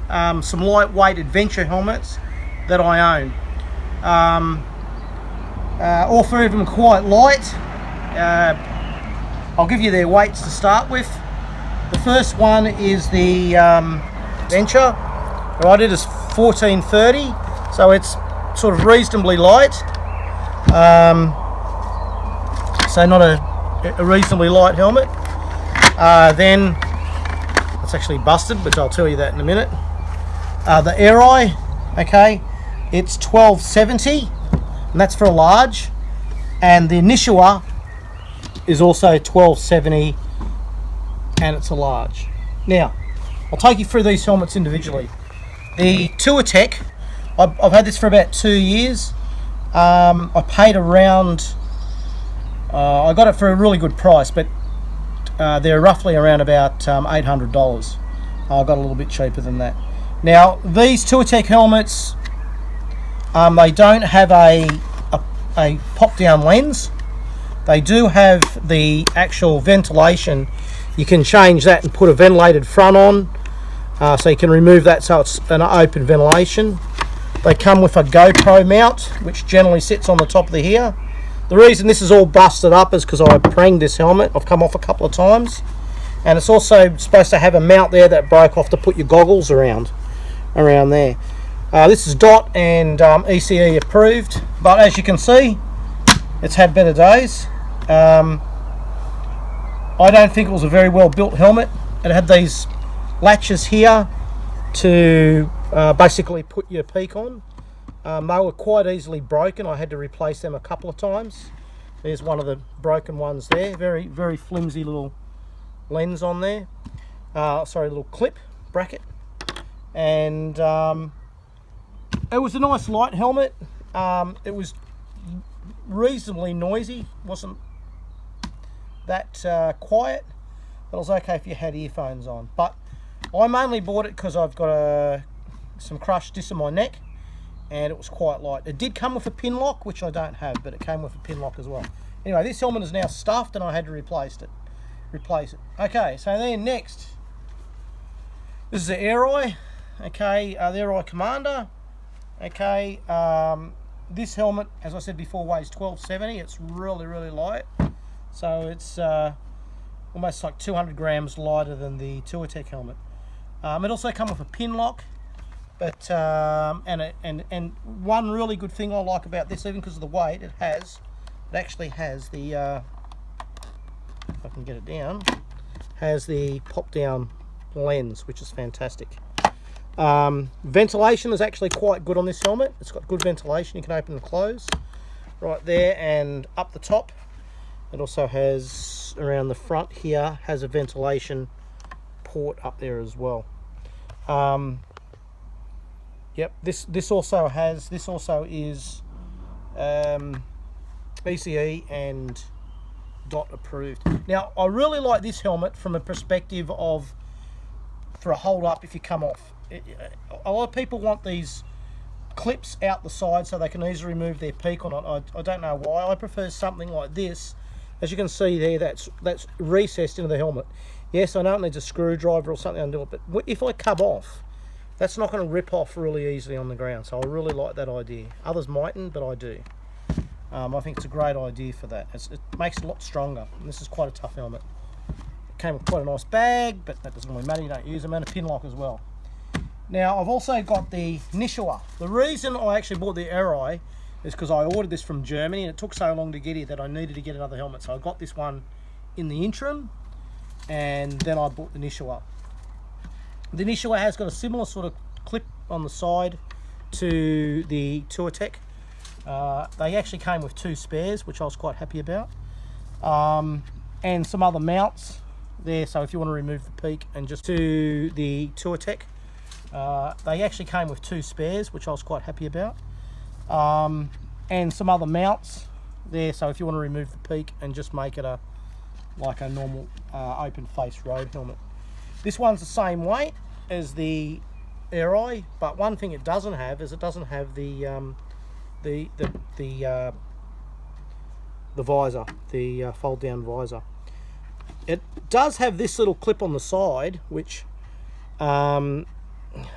some lightweight adventure helmets that I own. All three of them are quite light. I'll give you their weights to start with. The first one is the Venture. Right, it is 1430, so it's sort of reasonably light. So not a reasonably light helmet. Then it's actually busted, but I'll tell you that in a minute. The Aireye, okay, it's 1270, and that's for a large. And the Nishua is also 1270, and it's a large. Now, I'll take you through these helmets individually. The Touratech, I've had this for about 2 years. I paid around, I got it for a really good price, but they're roughly around about $800. I got a little bit cheaper than that. Now, these Touratech helmets, they don't have a pop-down lens. They do have the actual ventilation. You can change that and put a ventilated front on, so you can remove that so it's an open ventilation. They come with a GoPro mount, which generally sits on the top of the ear. The reason this is all busted up is because I pranged this helmet. I've come off a couple of times. And it's also supposed to have a mount there that broke off to put your goggles around there. This is DOT and ECE approved, but as you can see, it's had better days. I don't think it was a very well built helmet. It had these latches here to basically put your peak on. They were quite easily broken. I had to replace them a couple of times. There's one of the broken ones there. Very, very flimsy little lens on there. Sorry, little clip bracket. And it was a nice light helmet. It was reasonably noisy. Wasn't that quiet. It was okay if you had earphones on. But I mainly bought it because I've got some crushed disc in my neck, and it was quite light. It did come with a pin lock, which I don't have, but it came with a pin lock as well. Anyway, this helmet is now stuffed, and I had to replace it. Okay, so then next, this is the Aireye. Okay, the Aireye Commander. Okay, this helmet, as I said before, weighs 1270. It's really, really light. So it's almost like 200 grams lighter than the Touratech helmet. It also comes with a pin lock, but and one really good thing I like about this, even because of the weight, it actually has the if I can get it down, has the pop down lens, which is fantastic. Ventilation is actually quite good on this helmet. It's got good ventilation. You can open and close right there, and up the top it also has, around the front here, has a ventilation port up there as well. Yep, this also is ECE and DOT approved. Now, I really like this helmet from a perspective of for a hold up if you come off. A lot of people want these clips out the side so they can easily remove their peak on it. I don't know why. I prefer something like this. As you can see there, that's recessed into the helmet. Yes, I know it needs a screwdriver or something to do it, but if I come off, that's not going to rip off really easily on the ground. So I really like that idea. Others mightn't, but I do. I think it's a great idea for that. It makes it a lot stronger. And this is quite a tough helmet. It came with quite a nice bag, but that doesn't really matter. You don't use them, and a pin lock as well. Now, I've also got the Nishua. The reason I actually bought the Aireye is because I ordered this from Germany, and it took so long to get here that I needed to get another helmet. So I got this one in the interim, and then I bought the Nishua. The Nishua has got a similar sort of clip on the side to the Touratech. They actually came with 2 spares, which I was quite happy about, and some other mounts there. So if you want to remove the peak and just to the Touratech, they actually came with 2 spares, which I was quite happy about, and some other mounts there. So if you want to remove the peak and just make it like a normal open face road helmet. This one's the same weight as the Aireye, but one thing it doesn't have is it doesn't have the visor, the fold down visor. It does have this little clip on the side, which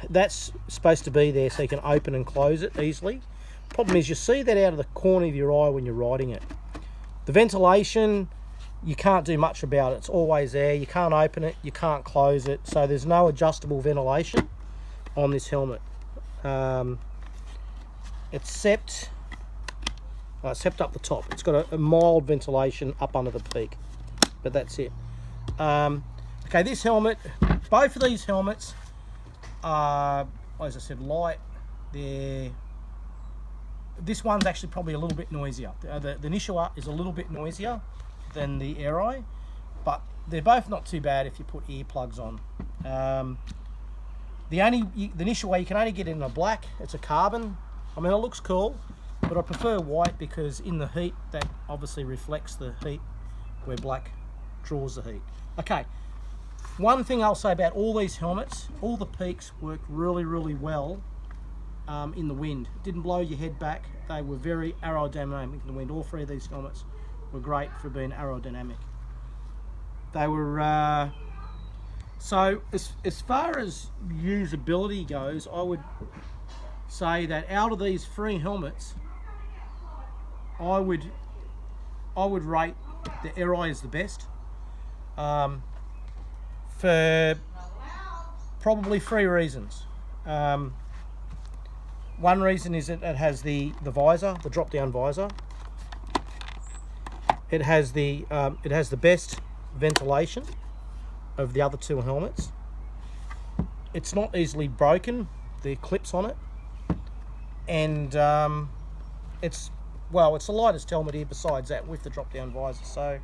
that's supposed to be there so you can open and close it easily. Problem is you see that out of the corner of your eye when you're riding it. The ventilation, you can't do much about it. It's always there. You can't open it, you can't close it. So there's no adjustable ventilation on this helmet. Except up the top. It's got a mild ventilation up under the peak, but that's it. Okay, this helmet, both of these helmets are, as I said, light. This one's actually probably a little bit noisier. The Nishua is a little bit noisier than the Aireye, but they're both not too bad if you put earplugs on. The Nishua you can only get in a black. It's a carbon. I mean, it looks cool, but I prefer white because in the heat that obviously reflects the heat where black draws the heat. Okay, one thing I'll say about all these helmets, all the peaks work really, really well in the wind. It didn't blow your head back. They were very aerodynamic in the wind. All three of these helmets were great for being aerodynamic. They were so as far as usability goes, I would say that out of these three helmets, I would rate the Aireye as the best, for probably three reasons. One reason is that it has the visor, the drop down visor. It has the best ventilation of the other two helmets. It's not easily broken, the clips on it, and it's the lightest helmet here besides that with the drop down visor. So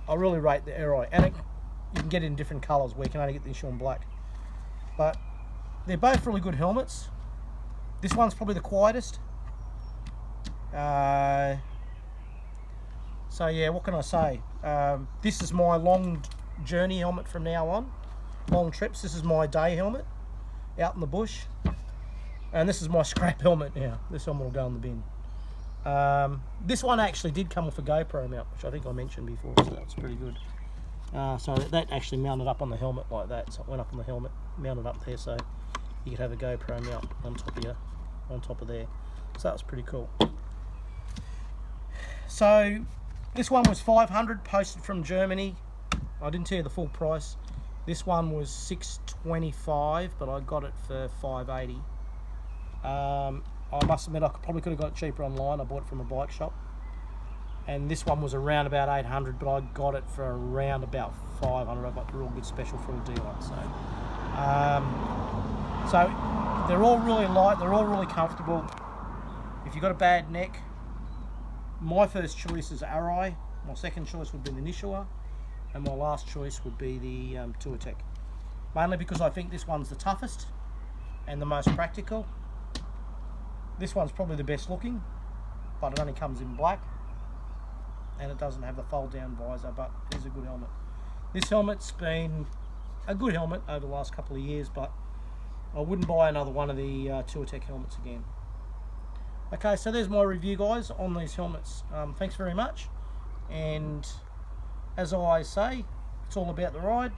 I really rate the Aireye, and you can get it in different colours where you can only get the issue in black. But they're both really good helmets. This one's probably the quietest. So yeah, what can I say? This is my long journey helmet from now on. Long trips. This is my day helmet out in the bush. And this is my scrap helmet now. This helmet will go in the bin. This one actually did come with a GoPro mount, which I think I mentioned before, so that's pretty good. So that actually mounted up on the helmet like that. So it went up on the helmet, mounted up there, so you could have a GoPro mount on top of there. So that was pretty cool. So this one was 500, posted from Germany. I didn't tell you the full price. This one was $625, but I got it for $580. I must admit I probably could have got it cheaper online. I bought it from a bike shop, and this one was around about 800, but I got it for around about 500. I got a real good special from a dealer. So they're all really light. They're all really comfortable. If you've got a bad neck, my first choice is Aireye. My second choice would be the Nishua, and my last choice would be the Touratech. Mainly because I think this one's the toughest and the most practical. This one's probably the best looking, but it only comes in black, and it doesn't have the fold down visor, but it is a good helmet. This helmet's been a good helmet over the last couple of years, but I wouldn't buy another one of the Touratech helmets again. Okay, so there's my review, guys, on these helmets. Thanks very much, and as I always say, it's all about the ride.